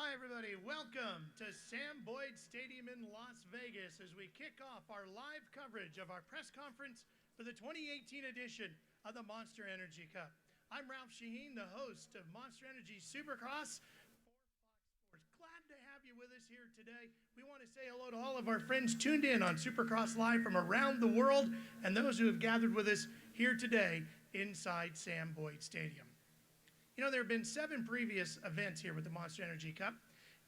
Hi everybody, welcome to Sam Boyd Stadium in Las Vegas as we kick off our live coverage of our press conference for the 2018 edition of the Monster Energy Cup. I'm Ralph Sheheen, the host of Monster Energy Supercross for Fox Sports. Glad to have you with us here today. We want to say hello to all of our friends tuned in on Supercross Live from around the world and those who have gathered with us here today inside Sam Boyd Stadium. You know, there have been 7 previous events here with the Monster Energy Cup,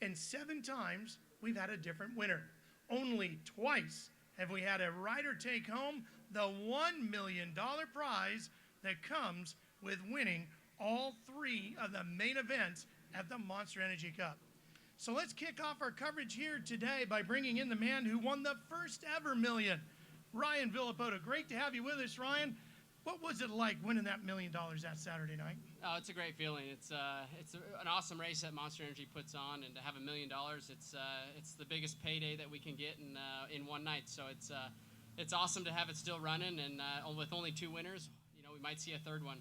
and 7 times we've had a different winner. Only twice have we had a rider take home the $1 million prize that comes with winning all 3 of the main events at the Monster Energy Cup. So let's kick off our coverage here today by bringing in the man who won the first ever million, Ryan Villopoto. Great to have you with us, Ryan. What was it like winning that $1 million that Saturday night? Oh, it's a great feeling. It's an awesome race that Monster Energy puts on, and to have $1 million, it's the biggest payday that we can get in one night. So it's awesome to have it still running, and with only 2 winners, you know, we might see a 3rd one.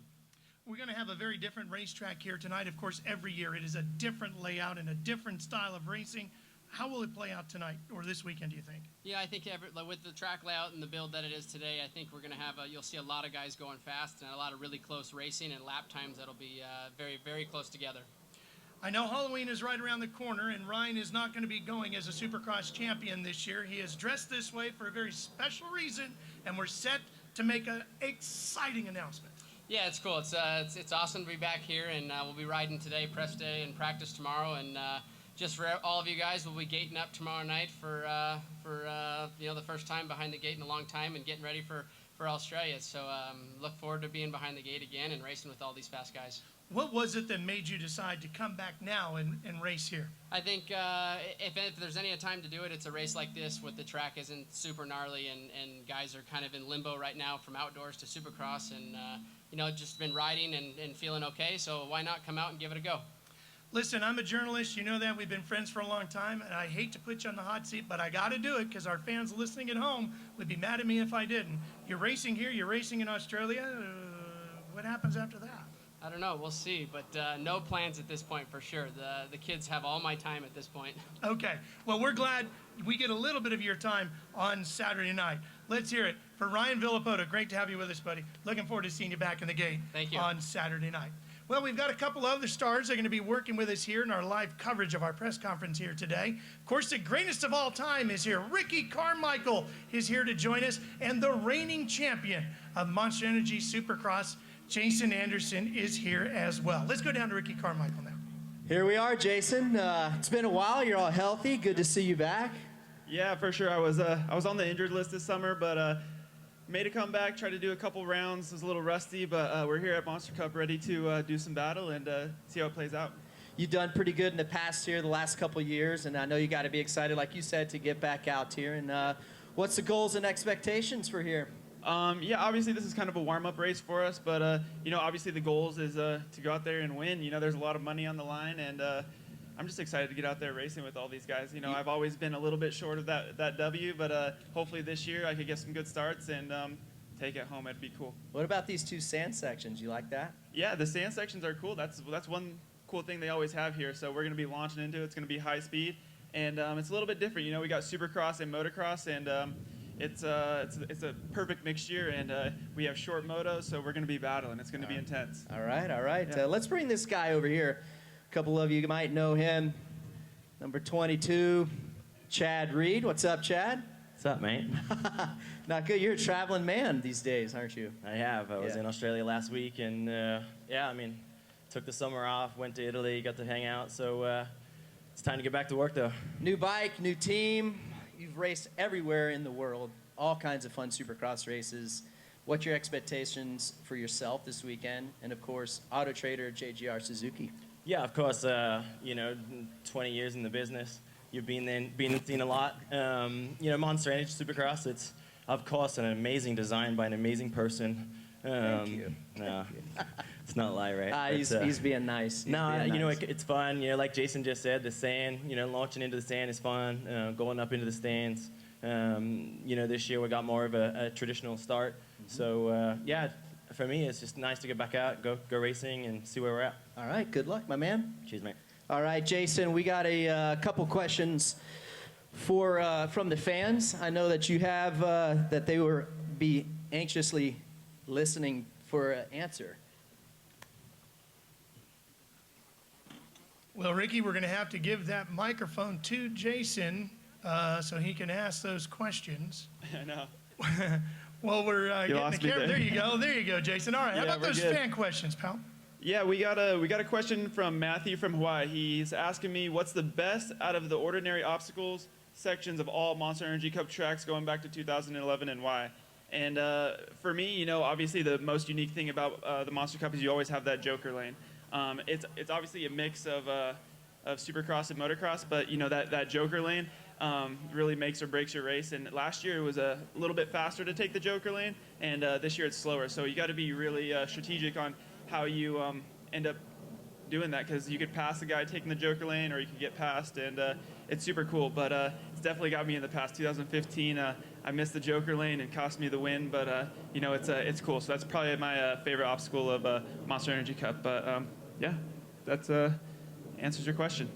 We're going to have a very different racetrack here tonight. Of course, every year it is a different layout and a different style of racing. How will it play out tonight or this weekend, do you think? Yeah, I think with the track layout and the build that it is today, I think we're going to have you'll see a lot of guys going fast and a lot of really close racing and lap times that'll be very, very close together. I know Halloween is right around the corner, and Ryan is not going to be going as a Supercross champion this year. He is dressed this way for a very special reason, and we're set to make an exciting announcement. Yeah, it's cool. It's awesome to be back here, and we'll be riding today, press day, and practice tomorrow, and just for all of you guys, we'll be gating up tomorrow night for you know, the first time behind the gate in a long time and getting ready for Australia. So look forward to being behind the gate again and racing with all these fast guys. What was it that made you decide to come back now and race here? I think if there's any time to do it, it's a race like this with the track isn't super gnarly and guys are kind of in limbo right now from outdoors to Supercross and you know, just been riding and feeling okay. So why not come out and give it a go? Listen, I'm a journalist. You know that. We've been friends for a long time, and I hate to put you on the hot seat, but I got to do it because our fans listening at home would be mad at me if I didn't. You're racing here. You're racing in Australia. What happens after that? I don't know. We'll see, but no plans at this point for sure. The kids have all my time at this point. Okay. Well, we're glad we get a little bit of your time on Saturday night. Let's hear it for Ryan Villopoto. Great to have you with us, buddy. Looking forward to seeing you back in the gate. Thank you. On Saturday night. Well, we've got a couple other stars that are going to be working with us here in our live coverage of our press conference here today. Of course, the greatest of all time is here. Ricky Carmichael is here to join us, and the reigning champion of Monster Energy Supercross, Jason Anderson, is here as well. Let's go down to Ricky Carmichael now. Here we are, Jason. It's been a while. You're all healthy. Good to see you back. Yeah, for sure. I was on the injured list this summer, but made a comeback, tried to do a couple rounds. Was a little rusty, but we're here at Monster Cup ready to do some battle and see how it plays out. You've done pretty good in the past year, the last couple years, and I know you got to be excited, like you said, to get back out here. And what's the goals and expectations for here? Yeah, obviously this is kind of a warm-up race for us, but you know, obviously the goals is to go out there and win. You know, there's a lot of money on the line, and I'm just excited to get out there racing with all these guys. You know, I've always been a little bit short of that W, but hopefully this year I could get some good starts and take it home. It'd be cool. What about these 2 sand sections? You like that? Yeah, the sand sections are cool. That's one cool thing they always have here. So we're going to be launching into it. It's going to be high speed, and it's a little bit different. You know, we got Supercross and Motocross, and it's a perfect mixture, and we have short motos, so we're going to be battling. It's going to be intense. All right, all right. Yeah. Let's bring this guy over here. A couple of you might know him. Number 22, Chad Reed. What's up, Chad? What's up, mate? Not good. You're a traveling man these days, aren't you? I have. I was in Australia last week, and yeah, I mean, took the summer off, went to Italy, got to hang out, so it's time to get back to work, though. New bike, new team. You've raced everywhere in the world, all kinds of fun Supercross races. What's your expectations for yourself this weekend? And, of course, Auto Trader JGR Suzuki. Yeah, of course, you know, 20 years in the business, you've been and seen a lot. You know, Monster Energy Supercross, it's, of course, an amazing design by an amazing person. Thank you. No, it's not a lie, right? He's being nice. You know, it's fun. You know, like Jason just said, the sand, you know, launching into the sand is fun, going up into the stands. You know, this year we got more of a traditional start. So, yeah, for me, it's just nice to get back out, go racing, and see where we're at. All right, good luck, my man. Cheers, mate. All right, Jason, we got a couple questions from the fans. I know that you have that they will be anxiously listening for an answer. Well, Ricky, we're going to have to give that microphone to Jason so he can ask those questions. I know. Well, we're getting the lost me camera. there. There you go, Jason. All right, how Yeah, about we're those good. fan questions, pal? Yeah, we got a question from Matthew from Hawaii. He's asking me what's the best out of the ordinary obstacles sections of all Monster Energy Cup tracks going back to 2011 and why? And for me, you know, obviously the most unique thing about the Monster Cup is you always have that Joker lane. It's obviously a mix of Supercross and motocross, but you know that Joker lane really makes or breaks your race. And last year it was a little bit faster to take the Joker lane, and this year it's slower. So you got to be really strategic on how you end up doing that, because you could pass the guy taking the Joker lane, or you could get past, and it's super cool. But it's definitely got me in the past. 2015, I missed the Joker lane and cost me the win, but you know, it's cool. So that's probably my favorite obstacle of Monster Energy Cup. But yeah, that's answers your question.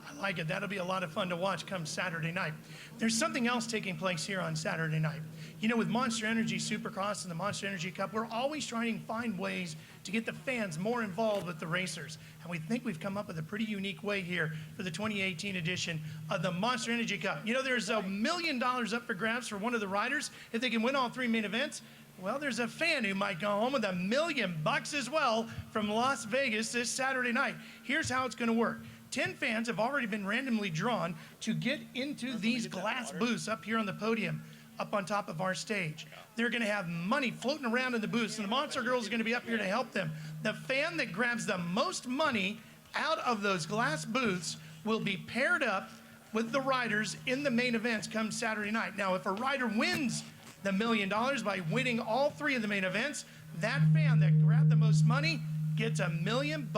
I like it. That'll be a lot of fun to watch come Saturday night. There's something else taking place here on Saturday night. You know, with Monster Energy Supercross and the Monster Energy Cup, we're always trying to find ways to get the fans more involved with the racers. And we think we've come up with a pretty unique way here for the 2018 edition of the Monster Energy Cup. You know, there's $1 million up for grabs for one of the riders if they can win all three main events. Well, there's a fan who might go home with $1 million as well from Las Vegas this Saturday night. Here's how it's going to work. 10 fans have already been randomly drawn to get into these glass booths up here on the podium, up on top of our stage. They're going to have money floating around in the booths, and the Monster Girls are going to be up here to help them. The fan that grabs the most money out of those glass booths will be paired up with the riders in the main events come Saturday night. Now, if a rider wins the $1 million by winning all three of the main events, that fan that grabbed the most money gets $1 million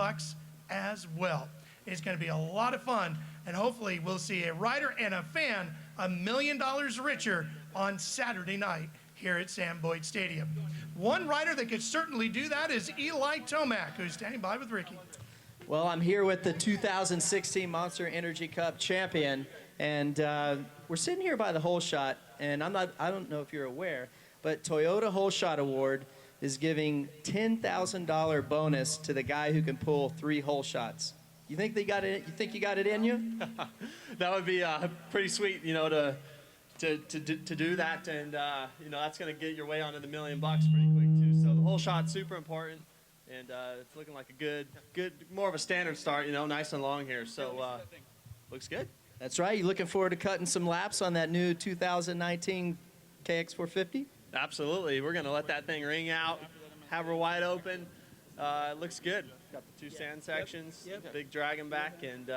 as well. It's going to be a lot of fun, and hopefully we'll see a rider and a fan $1 million richer on Saturday night here at Sam Boyd Stadium. One rider that could certainly do that is Eli Tomac, who's standing by with Ricky. Well, I'm here with the 2016 Monster Energy Cup champion, and we're sitting here by the Holeshot, and I don't know if you're aware, but Toyota Holeshot Award is giving $10,000 bonus to the guy who can pull 3 hole shots. You think they got it? You think you got it in you? That would be pretty sweet, you know, to do that, and you know, that's going to get your way onto the $1 million pretty quick too. So the whole shot's super important, and it's looking like a good, more of a standard start, you know, nice and long here. So looks good. That's right. You looking forward to cutting some laps on that new 2019 KX450? Absolutely, we're going to let that thing ring out, have her wide open. It looks good. Got the 2 sand sections, big dragon back, and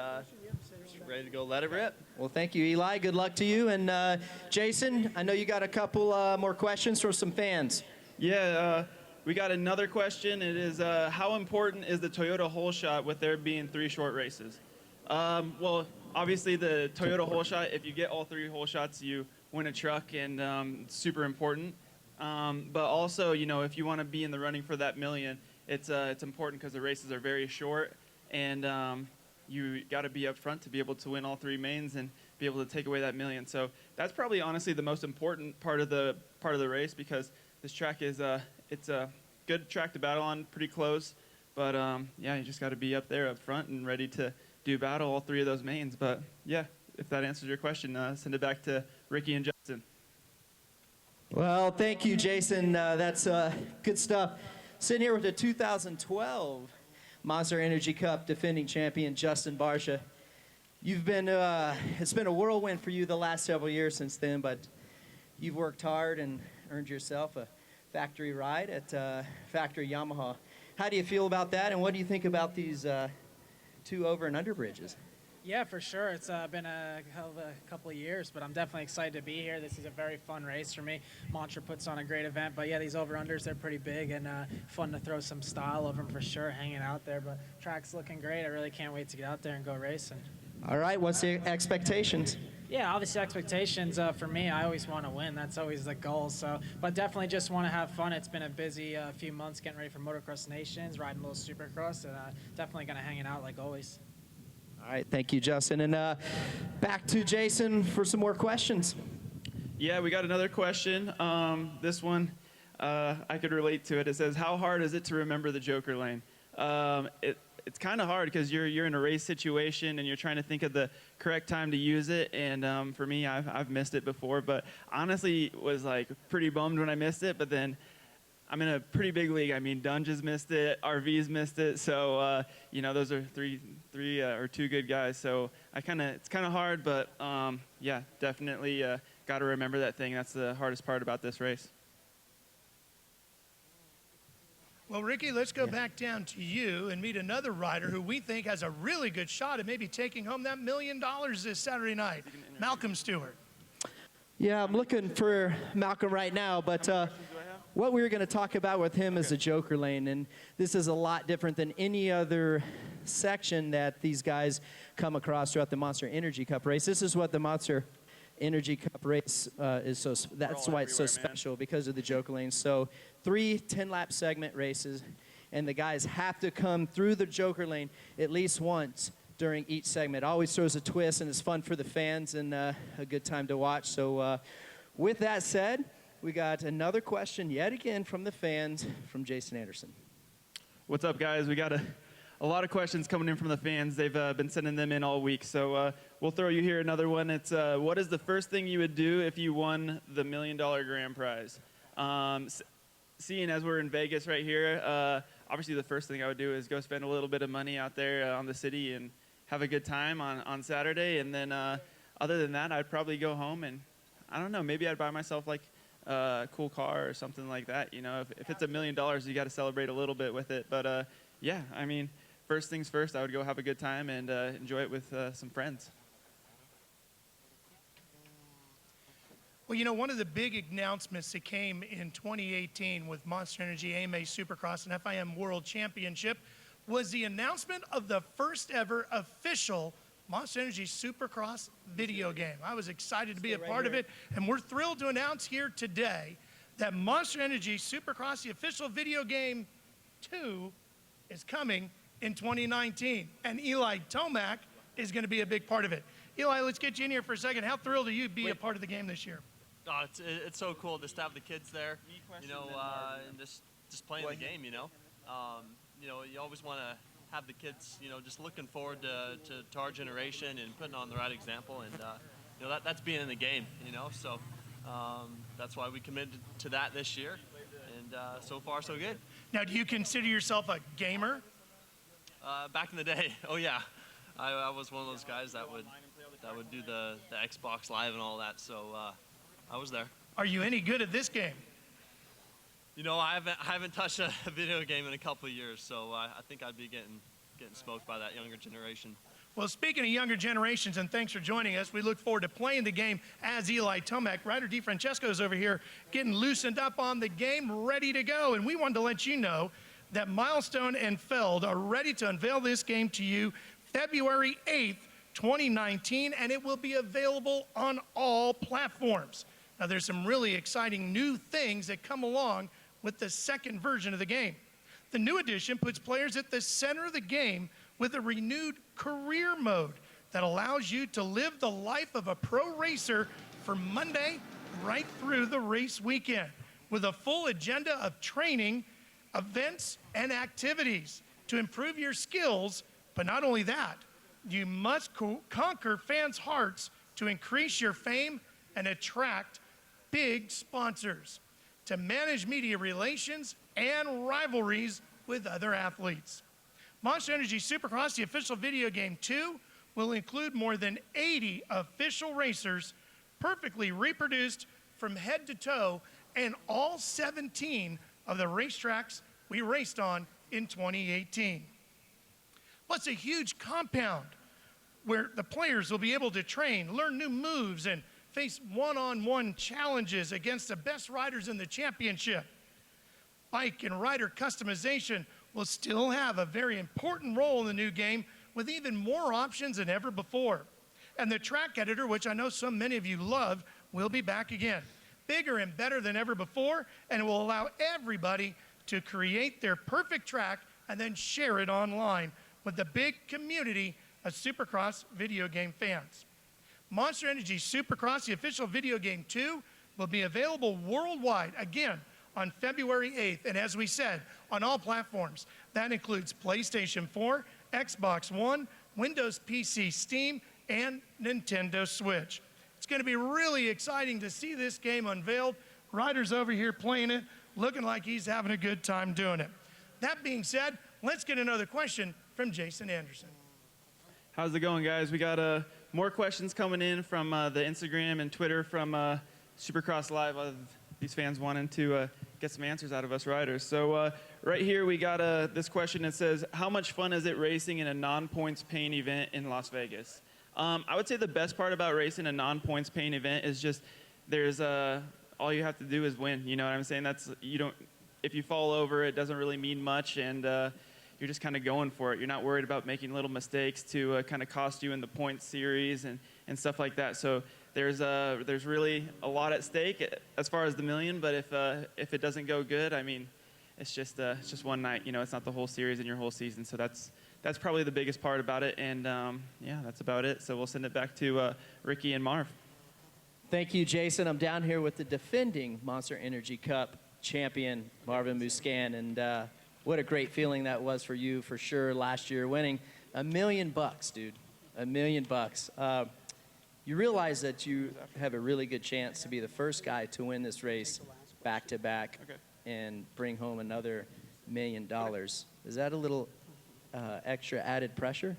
ready to go let it rip. Well, thank you, Eli. Good luck to you. And Jason, I know you got a couple more questions from some fans. Yeah, we got another question. It is, how important is the Toyota Holeshot with there being 3 short races? Well, obviously the Toyota Holeshot, if you get all 3 hole shots, you win a truck, and it's super important. But also, you know, if you want to be in the running for that $1 million, it's important because the races are very short, and you got to be up front to be able to win all 3 mains and be able to take away that $1 million. So that's probably honestly the most important part of the race, because this track is it's a good track to battle on, pretty close. But yeah, you just got to be up there up front and ready to do battle all 3 of those mains. But yeah, if that answers your question, send it back to Ricky and Justin. Well, thank you, Jason. That's good stuff. Sitting here with the 2012 Monster Energy Cup defending champion, Justin Barcia. You've been, it's been a whirlwind for you the last several years since then, but you've worked hard and earned yourself a factory ride at Factory Yamaha. How do you feel about that, and what do you think about these 2 over and under bridges? Yeah, for sure. It's been a hell of a couple of years, but I'm definitely excited to be here. This is a very fun race for me. Monster puts on a great event, but yeah, these over-unders, they're pretty big and fun to throw some style over them for sure, hanging out there. But track's looking great. I really can't wait to get out there and go racing. All right, what's the expectations? Yeah, obviously expectations for me, I always want to win. That's always the goal. So, but definitely just want to have fun. It's been a busy few months getting ready for Motocross Nations, riding a little Supercross, and definitely going to hang it out like always. All right, thank you, Justin. And back to Jason for some more questions. Yeah, we got another question. This one, I could relate to it. It says, how hard is it to remember the Joker lane? It's kind of hard because you're in a race situation and you're trying to think of the correct time to use it. And for me, I've missed it before, but honestly was like pretty bummed when I missed it. But then I'm in a pretty big league. I mean, Dungeons missed it, RVs missed it. So you know, those are three or two good guys. So it's kind of hard, but yeah, definitely got to remember that thing. That's the hardest part about this race. Well, Ricky, let's go back down to you and meet another rider who we think has a really good shot at maybe taking home that $1 million this Saturday night, Malcolm Stewart. Yeah, I'm looking for Malcolm right now, but what we were going to talk about with him is the Joker lane, and this is a lot different than any other section that these guys come across throughout the Monster Energy Cup race. This is what the Monster Energy Cup race is so, that's why it's so special, because of the Joker lane. So 3 10-lap segment races, and the guys have to come through the Joker lane at least once during each segment. It always throws a twist, and it's fun for the fans and a good time to watch. So with that said, we got another question yet again from the fans from Jason Anderson. What's up, guys? We got a lot of questions coming in from the fans. They've been sending them in all week. So we'll throw you here another one. It's what is the first thing you would do if you won the $1 million grand prize? Seeing as we're in Vegas right here, obviously the first thing I would do is go spend a little bit of money out there on the city and have a good time on Saturday. And then other than that, I'd probably go home and, I don't know, maybe I'd buy myself like a cool car or something like that. You know, if it's $1 million, you got to celebrate a little bit with it. But yeah, I mean, first things first, I would go have a good time and enjoy it with some friends. Well, you know, one of the big announcements that came in 2018 with Monster Energy AMA Supercross and FIM World Championship was the announcement of the first ever official Monster Energy Supercross video game. I was excited to be a part of it, and we're thrilled to announce here today that Monster Energy Supercross, the official video game 2, is coming in 2019, and Eli Tomac is going to be a big part of it. Eli, let's get you in here for a second. How thrilled are you to be a part of the game this year? Oh, it's so cool just to have the kids there, you know, and just playing the game, you know. You know, you always want to have the kids, you know, just looking forward to our generation and putting on the right example, and you know, that's being in the game, you know. So that's why we committed to that this year, and so far so good. Now, do you consider yourself a gamer? Back in the day, oh yeah, I was one of those guys that would do the Xbox Live and all that. So I was there. Are you any good at this game? You know, I haven't touched a video game in a couple of years, so I think I'd be getting smoked by that younger generation. Well, speaking of younger generations, and thanks for joining us, we look forward to playing the game as Eli Tomac. Ryder DeFrancesco's over here getting loosened up on the game, ready to go. And we wanted to let you know that Milestone and Feld are ready to unveil this game to you February 8th, 2019, and it will be available on all platforms. Now, there's some really exciting new things that come along with the second version of the game. The new edition puts players at the center of the game with a renewed career mode that allows you to live the life of a pro racer from Monday right through the race weekend with a full agenda of training, events, and activities to improve your skills. But not only that, you must conquer fans' hearts to increase your fame and attract big sponsors, to manage media relations and rivalries with other athletes. Monster Energy Supercross, the official video game 2, will include more than 80 official racers perfectly reproduced from head to toe and all 17 of the racetracks we raced on in 2018. Plus a huge compound where the players will be able to train, learn new moves, and face one-on-one challenges against the best riders in the championship. Bike and rider customization will still have a very important role in the new game with even more options than ever before. And the track editor, which I know so many of you love, will be back again. Bigger and better than ever before, and it will allow everybody to create their perfect track and then share it online with the big community of Supercross video game fans. Monster Energy Supercross, the official video game 2, will be available worldwide again on February 8th. And as we said, on all platforms. That includes PlayStation 4, Xbox One, Windows PC, Steam, and Nintendo Switch. It's going to be really exciting to see this game unveiled. Ryder's over here playing it, looking like he's having a good time doing it. That being said, let's get another question from Jason Anderson. How's it going, guys? We got more questions coming in from the Instagram and Twitter from Supercross Live. These fans wanting to get some answers out of us riders. So right here we got this question that says, how much fun is it racing in a non-points paying event in Las Vegas? I would say the best part about racing a non-points paying event is just there's all you have to do is win. You know what I'm saying? If you fall over, it doesn't really mean much, and you're just kind of going for it. You're not worried about making little mistakes to kind of cost you in the points series and stuff like that. So there's really a lot at stake as far as the million, but if it doesn't go good, I mean, it's just one night. You know, it's not the whole series and your whole season. So that's probably the biggest part about it. And yeah, that's about it. So we'll send it back to Ricky and Marv. Thank you, Jason. I'm down here with the defending Monster Energy Cup champion, Marvin Muscan, and what a great feeling that was for you, for sure, last year, winning $1 million, dude, $1 million. You realize that you have a really good chance to be the first guy to win this race back-to-back and bring home another $1 million. Is that a little extra added pressure?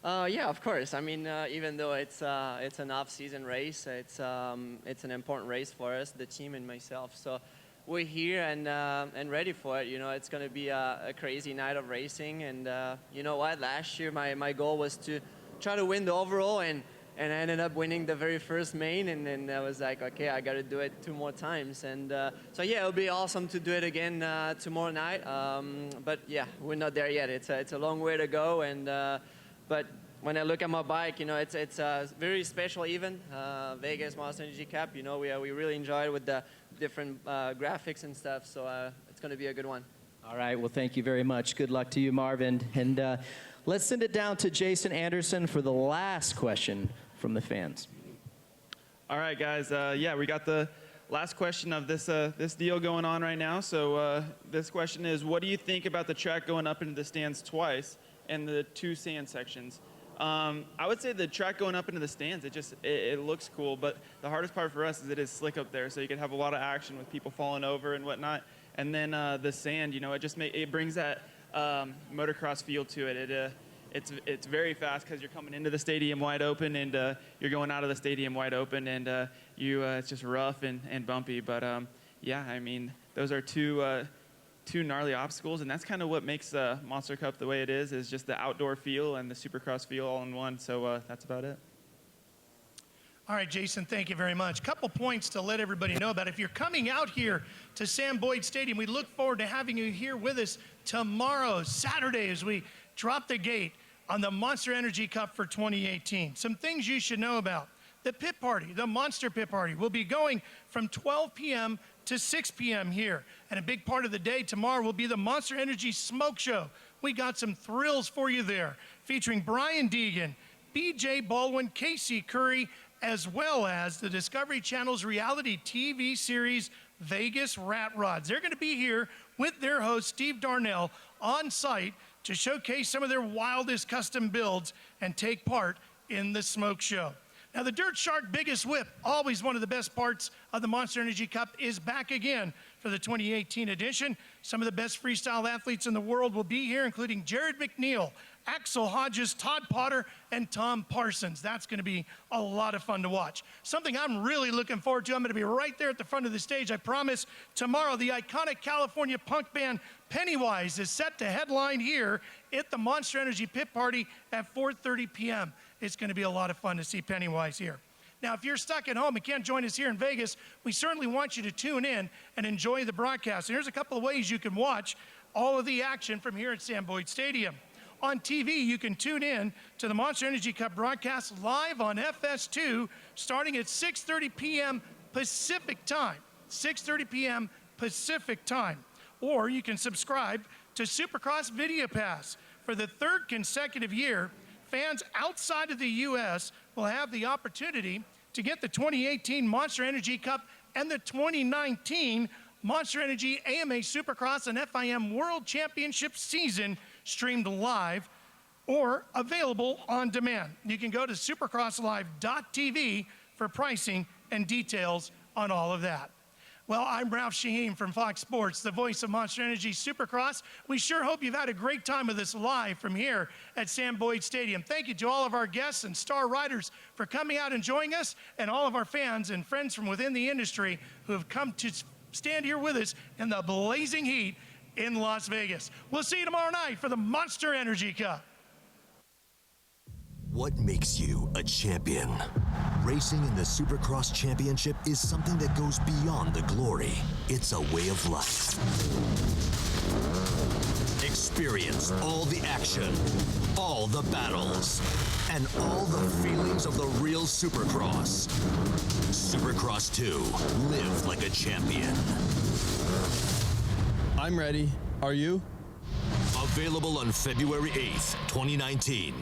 Yeah, of course. I mean, even though it's an off-season race, it's an important race for us, the team and myself. So we're here and ready for it. You know, it's going to be a crazy night of racing. And you know what? Last year, my goal was to try to win the overall, and I ended up winning the very first main. And then I was like, okay, I got to do it 2 more times. And so yeah, it'll be awesome to do it again tomorrow night. But yeah, we're not there yet. It's a long way to go. And but when I look at my bike, you know, it's a very special event, Vegas Monster Energy Cup. You know, we really enjoy it with the different graphics and stuff. So it's going to be a good one. All right. Well, thank you very much. Good luck to you, Marvin. And let's send it down to Jason Anderson for the last question from the fans. All right, guys. Yeah, we got the last question of this deal going on right now. So this question is, what do you think about the track going up into the stands twice and the 2 sand sections? I would say the track going up into the stands, it looks cool, but the hardest part for us is it is slick up there, so you can have a lot of action with people falling over and whatnot. And then the sand, you know, it brings that motocross feel to it. It's very fast because you're coming into the stadium wide open and you're going out of the stadium wide open, and it's just rough and bumpy. But yeah, I mean, those are two gnarly obstacles, and that's kind of what makes Monster Cup the way it is just the outdoor feel and the Supercross feel all in one. So that's about it. All right, Jason, thank you very much. Couple points to let everybody know about. If you're coming out here to Sam Boyd Stadium, we look forward to having you here with us tomorrow, Saturday, as we drop the gate on the Monster Energy Cup for 2018. Some things you should know about. The pit party, the Monster Pit Party, will be going from 12 p.m. to 6 p.m. here. And a big part of the day tomorrow will be the Monster Energy Smoke Show. We got some thrills for you there, featuring Brian Deegan, B.J. Baldwin, Casey Curry, as well as the Discovery Channel's reality TV series, Vegas Rat Rods. They're going to be here with their host, Steve Darnell, on site to showcase some of their wildest custom builds and take part in the smoke show. Now, the Dirt Shark Biggest Whip, always one of the best parts of the Monster Energy Cup, is back again for the 2018 edition. Some of the best freestyle athletes in the world will be here, including Jared McNeil, Axel Hodges, Todd Potter, and Tom Parsons. That's going to be a lot of fun to watch. Something I'm really looking forward to, I'm going to be right there at the front of the stage, I promise. Tomorrow, the iconic California punk band Pennywise is set to headline here at the Monster Energy Pit Party at 4:30 p.m. It's going to be a lot of fun to see Pennywise here. Now, if you're stuck at home and can't join us here in Vegas, we certainly want you to tune in and enjoy the broadcast. And here's a couple of ways you can watch all of the action from here at Sam Boyd Stadium. On TV, you can tune in to the Monster Energy Cup broadcast live on FS2 starting at 6:30 p.m. Pacific time. 6:30 p.m. Pacific time. Or you can subscribe to Supercross Video Pass. For the 3rd consecutive year, fans outside of the U.S. will have the opportunity to get the 2018 Monster Energy Cup and the 2019 Monster Energy AMA Supercross and FIM World Championship season streamed live or available on demand. You can go to supercrosslive.tv for pricing and details on all of that. Well, I'm Ralph Sheheen from Fox Sports, the voice of Monster Energy Supercross. We sure hope you've had a great time with us live from here at Sam Boyd Stadium. Thank you to all of our guests and star riders for coming out and joining us, and all of our fans and friends from within the industry who have come to stand here with us in the blazing heat in Las Vegas. We'll see you tomorrow night for the Monster Energy Cup. What makes you a champion? Racing in the Supercross Championship is something that goes beyond the glory. It's a way of life. Experience all the action, all the battles, and all the feelings of the real Supercross. Supercross 2, live like a champion. I'm ready. Are you? Available on February 8th, 2019.